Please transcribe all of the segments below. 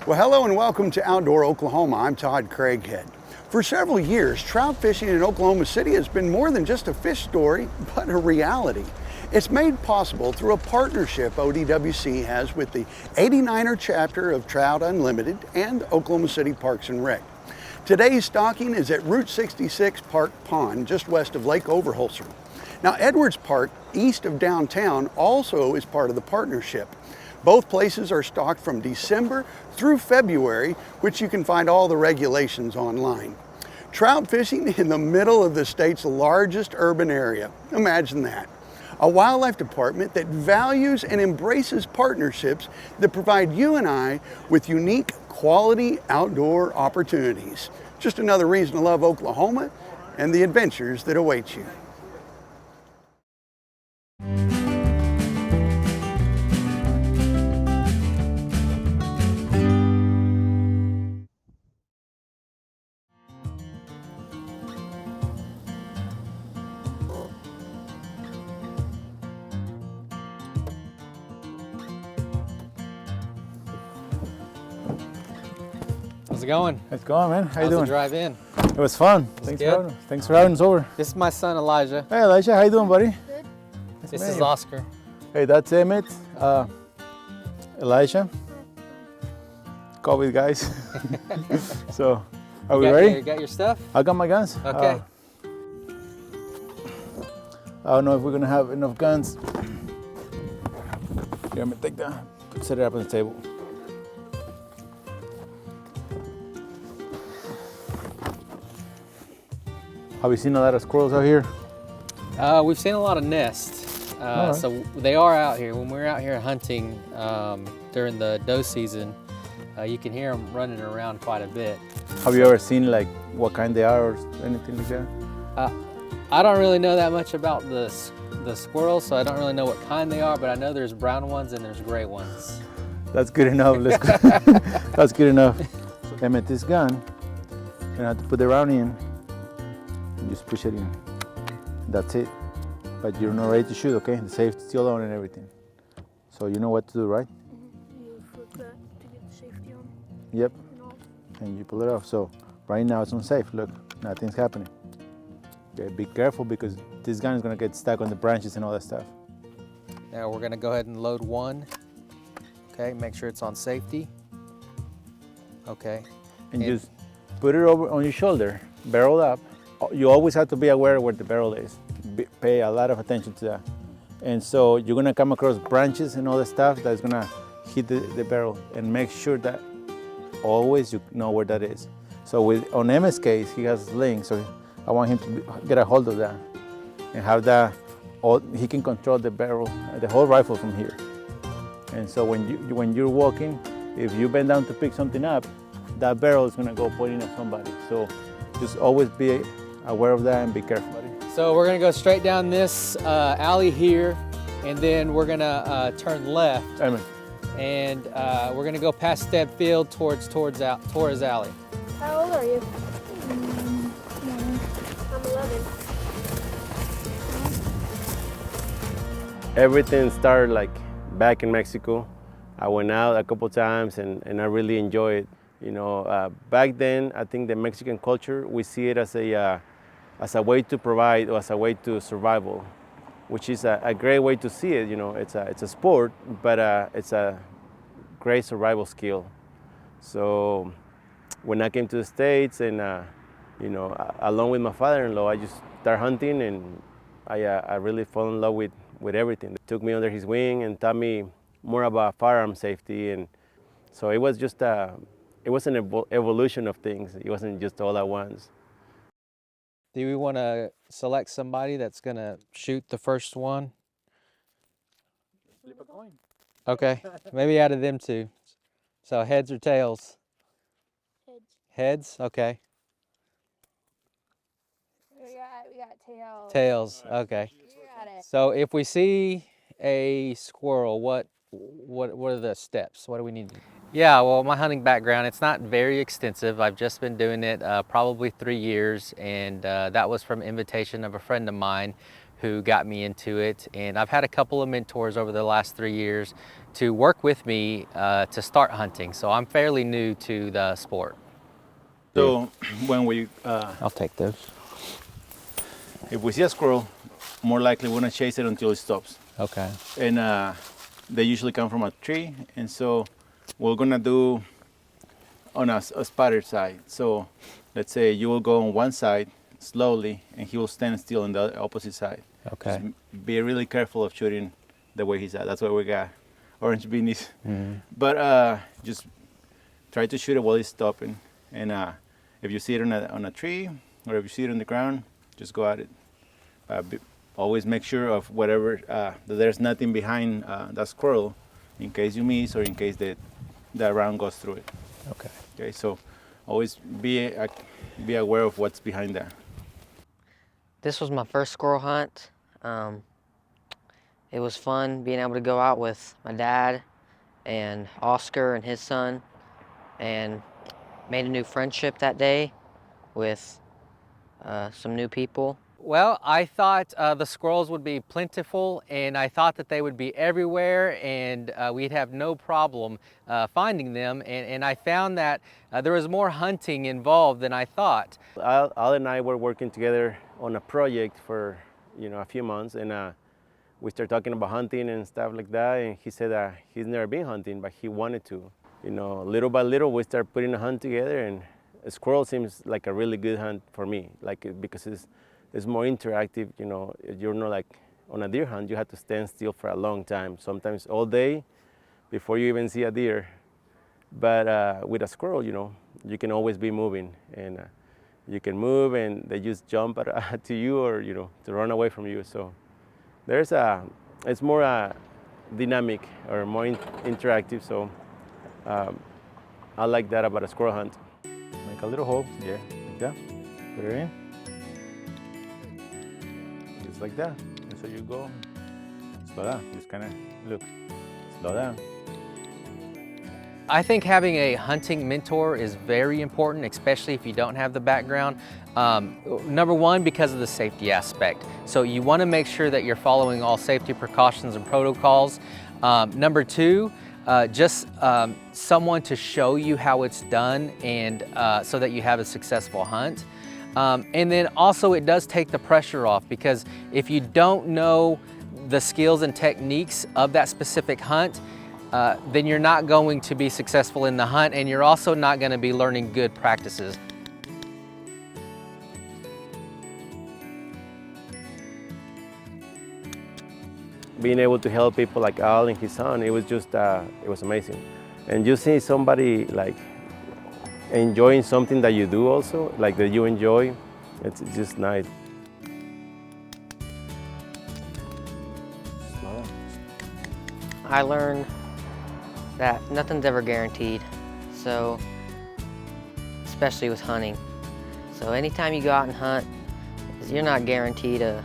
Well, hello and welcome to Outdoor Oklahoma. I'm Todd Craighead. For several years, trout fishing in Oklahoma City has been more than just a fish story, but a reality. It's made possible through a partnership ODWC has with the 89er chapter of Trout Unlimited and Oklahoma City Parks and Rec. Today's stocking is at Route 66 Park Pond, just west of Lake Overholser. Now, Edwards Park, east of downtown, also is part of the partnership. Both places are stocked from December through February, which you can find all the regulations online. Trout fishing in the middle of the state's largest urban area. Imagine that. A wildlife department that values and embraces partnerships that provide you and I with unique quality outdoor opportunities. Just another reason to love Oklahoma and the adventures that await you. How's it going? It's going, man. How you doing? How's the drive in? It was fun. Thanks for having us over. This is my son Elijah. Hey, Elijah, how you doing, buddy? Good. This is Oscar. Hey, that's Emmett. Elijah. COVID guys. So, are we ready? You got your stuff? I got my guns. Okay. I don't know if we're gonna have enough guns. Here, let me take that. Set it up on the table. Have you seen a lot of squirrels out here? We've seen a lot of nests. Right. So they are out here. When we're out here hunting during the doe season, you can hear them running around quite a bit. Have you ever seen like what kind they are or anything like that? I don't really know that much about the squirrels, so I don't really know what kind they are, but I know there's brown ones and there's gray ones. That's good enough. Let's go. That's good enough. Emmett, this gun, you're gonna have to put the round in and just push it in. That's it. But you're not ready to shoot, okay? The safety's still on and everything. So you know what to do, right? You flip that to get the safety on. Yep. And you pull it off. So right now it's unsafe. Look, nothing's happening. Okay, be careful because this gun is gonna get stuck on the branches and all that stuff. Now we're gonna go ahead and load one. Okay, make sure it's on safety. Okay. And just put it over on your shoulder, barrel up. You always have to be aware of where the barrel is. Pay a lot of attention to that. And so you're gonna come across branches and all the stuff that's gonna hit the barrel, and make sure that always you know where that is. So on Emmett's case, he has a sling, so I want him to get a hold of that and have that, he can control the barrel, the whole rifle from here. And so when you're walking, if you bend down to pick something up, that barrel is gonna go pointing at somebody. So just always be aware of that and be careful. So we're gonna go straight down this alley here, and then we're gonna turn left. Amen. And we're gonna go past Stead Field towards Alley. How old are you? I'm 11. Everything started like back in Mexico. I went out a couple times and I really enjoyed it. You know, back then, I think the Mexican culture, we see it as a way to provide or as a way to survival, which is a great way to see it. You know, it's a sport, but it's a great survival skill. So when I came to the States and, you know, along with my father-in-law, I just started hunting, and I really fell in love with everything. He took me under his wing and taught me more about firearm safety. And so it was just it was an evolution of things. It wasn't just all at once. Do we want to select somebody that's gonna shoot the first one? Flip a coin. Okay, maybe out of them two. So heads or tails? Heads. Heads, okay. We got tails. Tails, okay. You got it. So if we see a squirrel, what are the steps? What do we need to do? Yeah, well, my hunting background, it's not very extensive. I've just been doing it probably 3 years, and that was from invitation of a friend of mine who got me into it, and I've had a couple of mentors over the last 3 years to work with me to start hunting. So I'm fairly new to the sport. So when we, I'll take those. if we see a squirrel, more likely we're gonna chase it until it stops. Okay. And they usually come from a tree, and so we're gonna do on a spotted side. So let's say you will go on one side slowly, and he will stand still on the opposite side. Okay. Just be really careful of shooting the way he's at. That's why we got orange beanies. But just try to shoot it while he's stopping. And if you see it on a tree, or if you see it on the ground, just go at it. Always make sure of whatever that there's nothing behind that squirrel, in case you miss or in case that round goes through it. Okay. Okay, so always be aware of what's behind that. This was my first squirrel hunt. It was fun being able to go out with my dad and Oscar and his son, and made a new friendship that day with some new people. Well, I thought the squirrels would be plentiful, and I thought that they would be everywhere, and we'd have no problem finding them. And I found that there was more hunting involved than I thought. Al and I were working together on a project for a few months, and we started talking about hunting and stuff like that. And he said he's never been hunting, but he wanted to. Little by little, we started putting a hunt together, and a squirrel seems like a really good hunt for me, because it's more interactive. You're not like on a deer hunt. You have to stand still for a long time, sometimes all day, before you even see a deer. But with a squirrel, you can always be moving, and you can move, and they just jump to you, or to run away from you. So it's more dynamic or more interactive. So I like that about a squirrel hunt. Make a little hole, yeah, like that. Put it in. Just like that. And so you go, slow down. Just kind of look, slow down. I think having a hunting mentor is very important, especially if you don't have the background. Number one, because of the safety aspect. So you want to make sure that you're following all safety precautions and protocols. Number two, just someone to show you how it's done, and so that you have a successful hunt. And then also it does take the pressure off, because if you don't know the skills and techniques of that specific hunt, then you're not going to be successful in the hunt, and you're also not going to be learning good practices. Being able to help people like Al and his son, it was amazing. And you see somebody like enjoying something that you do also, like that you enjoy, it's just nice. I learned that nothing's ever guaranteed, so especially with hunting. So anytime you go out and hunt, you're not guaranteed a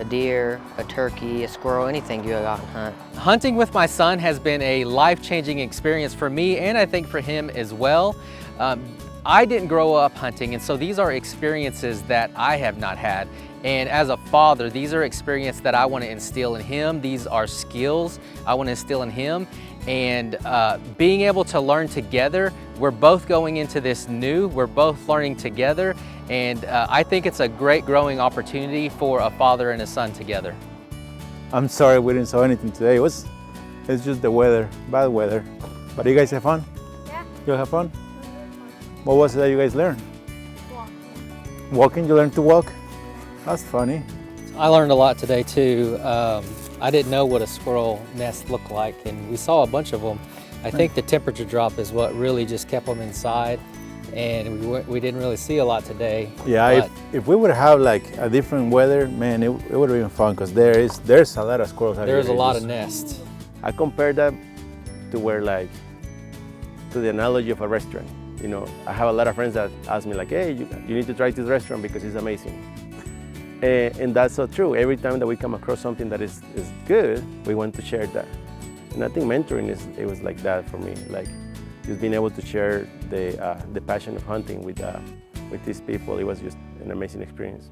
deer, a turkey, a squirrel, anything you go out and hunt. Hunting with my son has been a life-changing experience for me, and I think for him as well. I didn't grow up hunting, and so these are experiences that I have not had. And as a father, these are experiences that I want to instill in him. These are skills I want to instill in him. And being able to learn together, we're both going into this new, we're both learning together. And I think it's a great growing opportunity for a father and a son together. I'm sorry we didn't saw anything today. It's just the weather, bad weather. But you guys have fun? Yeah. You have fun? It was really fun. What was it that you guys learned? Walking. Walking, you learned to walk? That's funny. I learned a lot today too. I didn't know what a squirrel nest looked like, and we saw a bunch of them. I think the temperature drop is what really just kept them inside, and we didn't really see a lot today. Yeah, if we would have like a different weather, man, it would have been fun, because there's a lot of squirrels out here. There's a lot of nests. I compare that to the analogy of a restaurant. I have a lot of friends that ask me like, hey, you need to try this restaurant because it's amazing. And that's so true. Every time that we come across something that is good, we want to share that. And I think mentoring it was like that for me. Like just being able to share the passion of hunting with these people. It was just an amazing experience.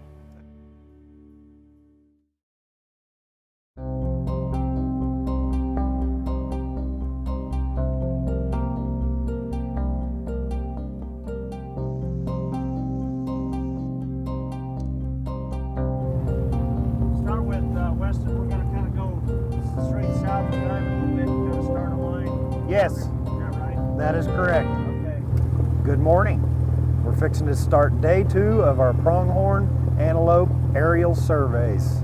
Yes, that is correct. Good morning. We're fixing to start day 2 of our pronghorn antelope aerial surveys.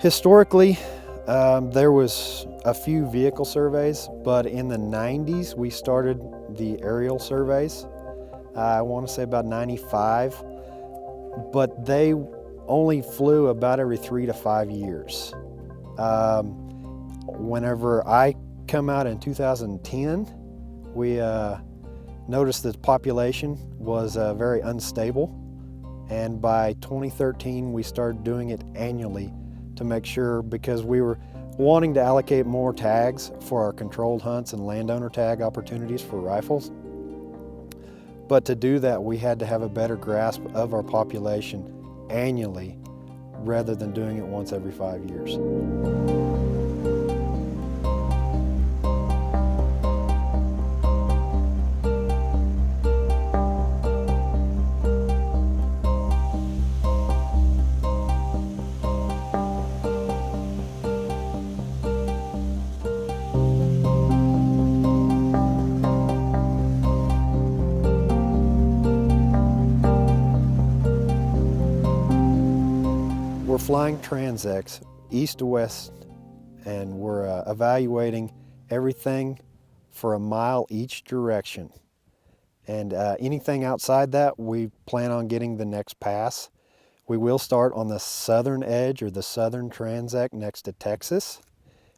Historically, there was a few vehicle surveys, but in the 90s we started the aerial surveys. I want to say about 95, but they only flew about every 3 to 5 years. Whenever I come out in 2010, we noticed that the population was very unstable, and by 2013 we started doing it annually to make sure, because we were wanting to allocate more tags for our controlled hunts and landowner tag opportunities for rifles. But to do that, we had to have a better grasp of our population annually rather than doing it once every 5 years. We're flying transects east to west, and we're evaluating everything for a mile each direction. And anything outside that, we plan on getting the next pass. We will start on the southern edge or the southern transect next to Texas.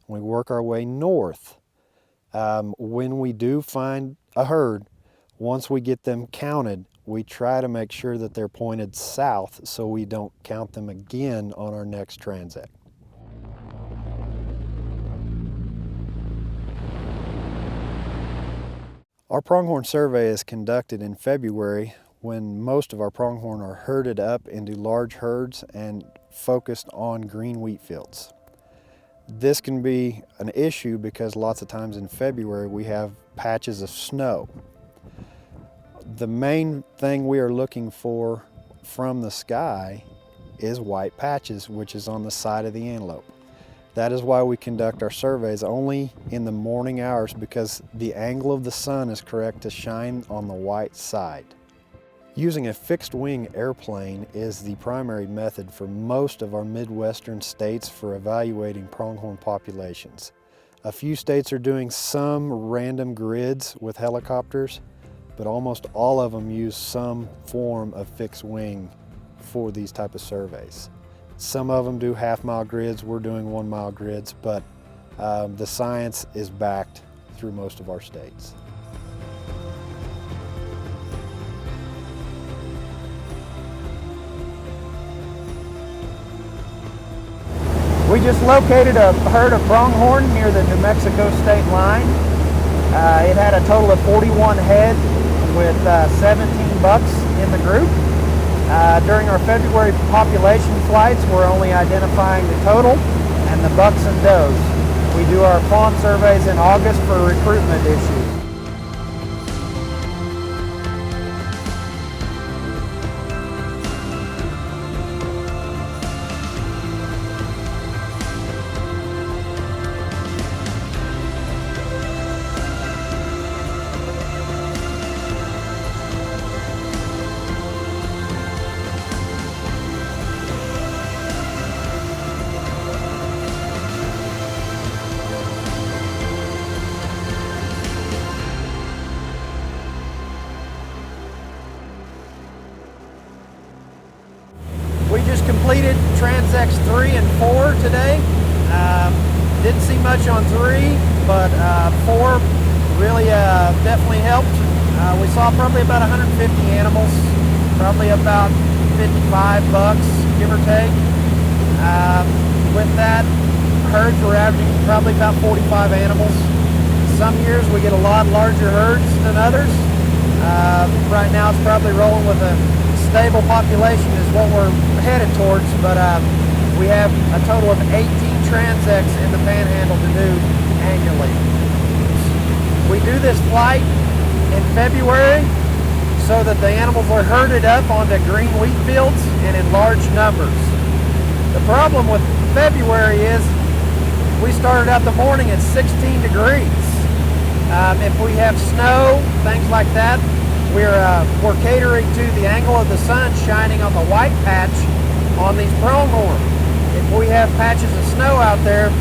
We work our way north. When we do find a herd, once we get them counted, we try to make sure that they're pointed south so we don't count them again on our next transect. Our pronghorn survey is conducted in February when most of our pronghorn are herded up into large herds and focused on green wheat fields. This can be an issue because lots of times in February we have patches of snow. The main thing we are looking for from the sky is white patches, which is on the side of the antelope. That is why we conduct our surveys only in the morning hours, because the angle of the sun is correct to shine on the white side. Using a fixed wing airplane is the primary method for most of our Midwestern states for evaluating pronghorn populations. A few states are doing some random grids with helicopters, but almost all of them use some form of fixed wing for these type of surveys. Some of them do half-mile grids, we're doing 1-mile grids, but the science is backed through most of our states. We just located a herd of pronghorn near the New Mexico state line. It had a total of 41 head with 17 bucks in the group. During our February population flights, we're only identifying the total and the bucks and does. We do our fawn surveys in August for recruitment issues. We just completed transects 3 and 4 today. Didn't see much on 3, but 4 really definitely helped. We saw probably about 150 animals, probably about 55 bucks, give or take. With that, herds were averaging probably about 45 animals. Some years we get a lot larger herds than others. Right now it's probably rolling with a stable population is what we're headed towards, but we have a total of 18 transects in the Panhandle to do annually. We do this flight in February so that the animals are herded up onto green wheat fields and in large numbers. The problem with February is we started out the morning at 16 degrees. If we have snow, things like that, we're catering to the angle of the sun shining on the white patch on these pronghorn. If we have patches of snow out there,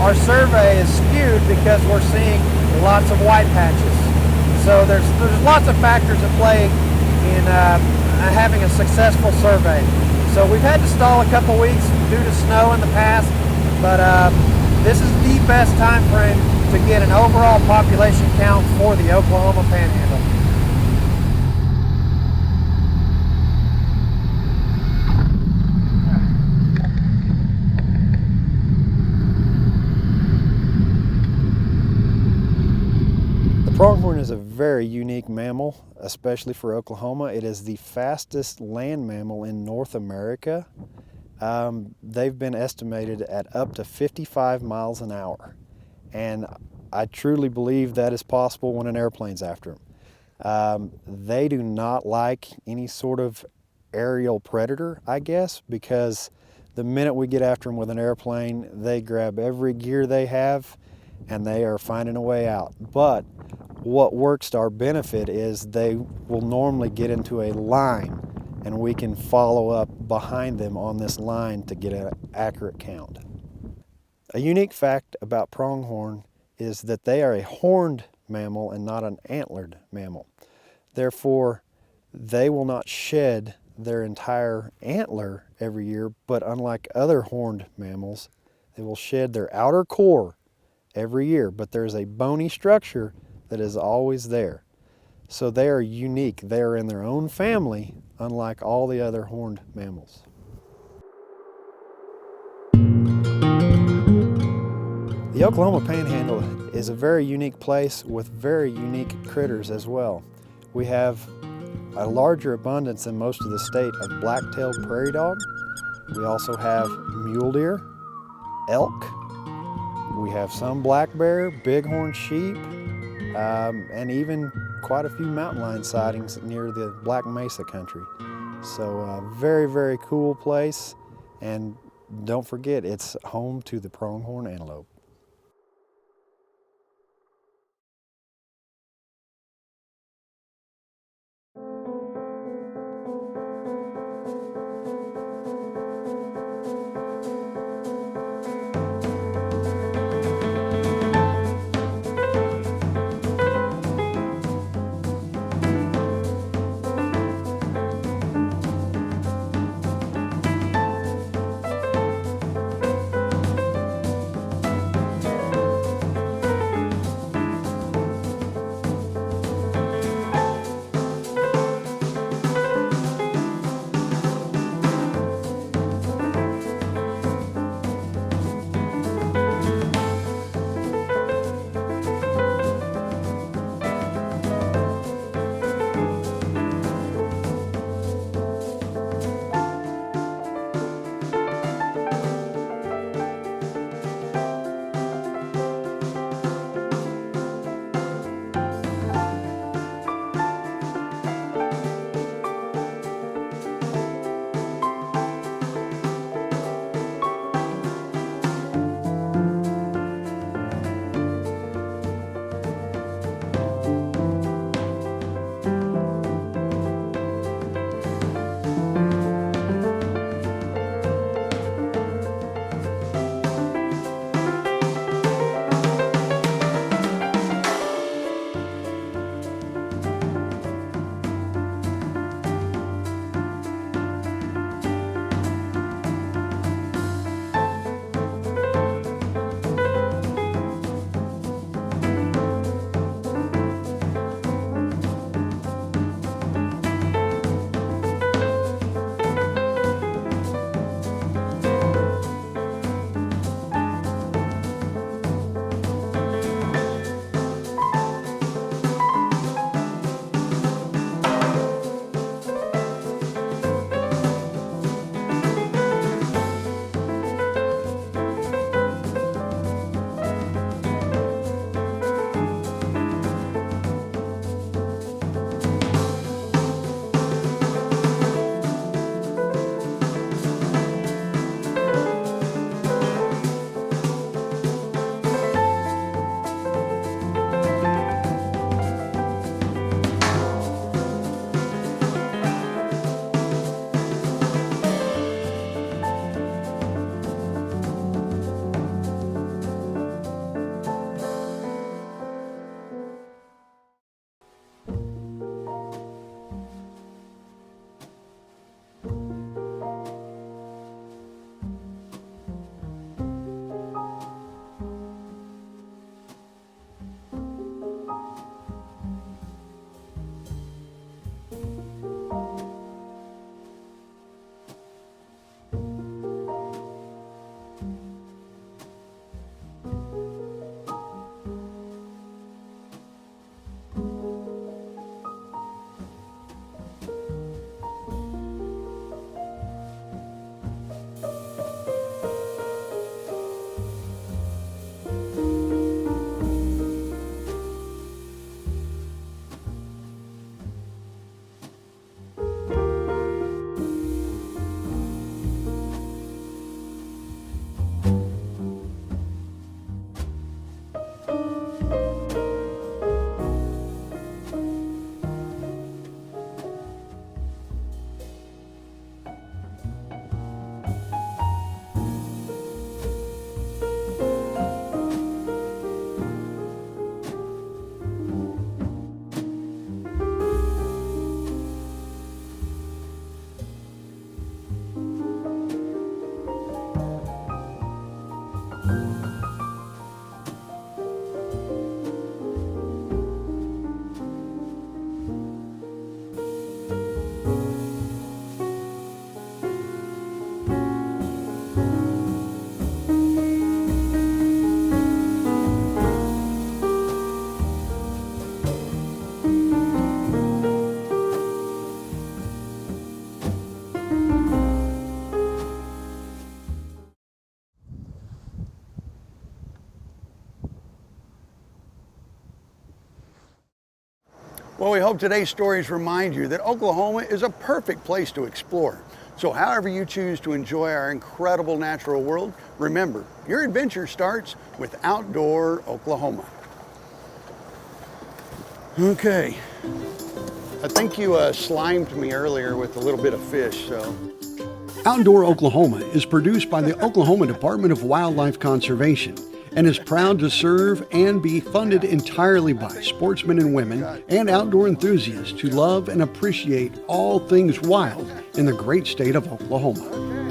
our survey is skewed because we're seeing lots of white patches. So there's lots of factors at play in having a successful survey. So we've had to stall a couple weeks due to snow in the past, but this is the best time frame to get an overall population count for the Oklahoma Panhandle. The pronghorn is a very unique mammal, especially for Oklahoma. It is the fastest land mammal in North America. They've been estimated at up to 55 miles an hour. And I truly believe that is possible when an airplane's after them. They do not like any sort of aerial predator, I guess, because the minute we get after them with an airplane, they grab every gear they have and they are finding a way out. But what works to our benefit is they will normally get into a line and we can follow up behind them on this line to get an accurate count. A unique fact about pronghorn is that they are a horned mammal and not an antlered mammal. Therefore, they will not shed their entire antler every year, but unlike other horned mammals, they will shed their outer core every year, but there's a bony structure that is always there. So they are unique. They are in their own family, unlike all the other horned mammals. The Oklahoma Panhandle is a very unique place with very unique critters as well. We have a larger abundance than most of the state of black-tailed prairie dog. We also have mule deer, elk. We have some black bear, bighorn sheep, and even quite a few mountain lion sightings near the Black Mesa country. So very, very cool place. And don't forget, it's home to the pronghorn antelope. Well, we hope today's stories remind you that Oklahoma is a perfect place to explore. So however you choose to enjoy our incredible natural world, remember, your adventure starts with Outdoor Oklahoma. Okay, I think you slimed me earlier with a little bit of fish, so. Outdoor Oklahoma is produced by the Oklahoma Department of Wildlife Conservation and is proud to serve and be funded entirely by sportsmen and women and outdoor enthusiasts who love and appreciate all things wild in the great state of Oklahoma.